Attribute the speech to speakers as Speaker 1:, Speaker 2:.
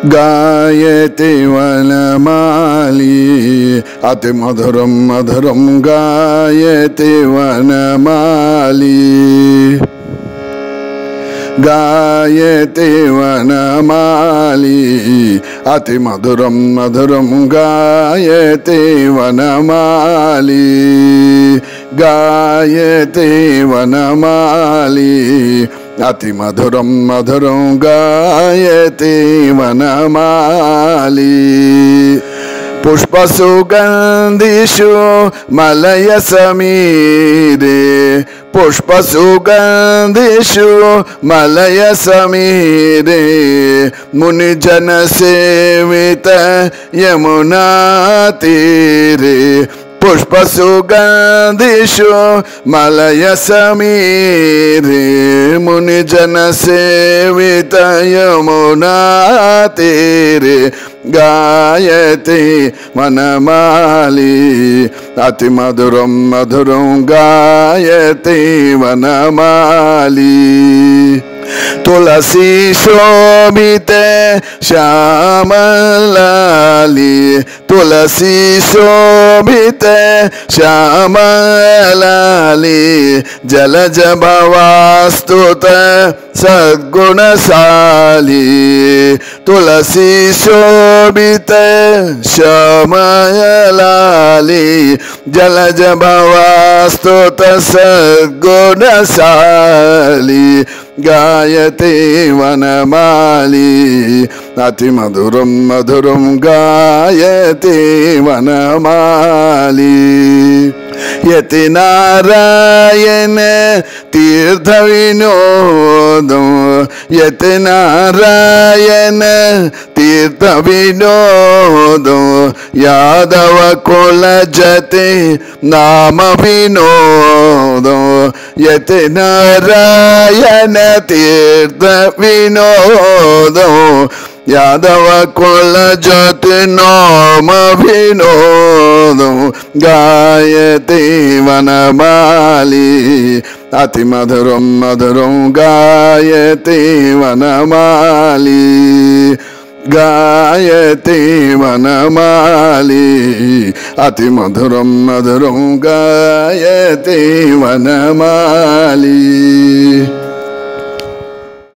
Speaker 1: गायते वनमाली अति मधुरम मधुरम गायते वनमाली गायते वनमाली अति मधुरम मधुरम गायते वनमाली गायते वनमाली अति मधुरम मधुरम गायते वनमाली पुष्पसुगन्धिषु मलय समीरे पुष्पसुगन्धिषु मलय समीरे मुनिजन सेवित यमुना तीरे पुष्पसुगन्धिषु मलय समीरे मुनिजन सेवित यमुना तीरे गायते वनमाली अति मधुरम मधुरम गायते वनमाली तुलसी शोभिते श्यामलाली तुलसी शोभिते श्यामलाली जलज भवास्तुत सद्गुणशाली तुलसी शोभिते श्यामलाली जलज भवास्तुत सद्गुणशाली गायते वनमाली अति मधुरम मधुरम गायते वनमाली यति नारायण तीर्थ विनोदं यति नारायण तीर्थ विनोदं यादव कुल जते नाम विनोदं यति नारायण तीर्थ विनोदं यादव कुल जते नाम विनोदं गायते वनमाली अति मधुरम मधुरम गायते वनमाली गायते वनमाली अति मधुरम मधुरम गायते वनमाली।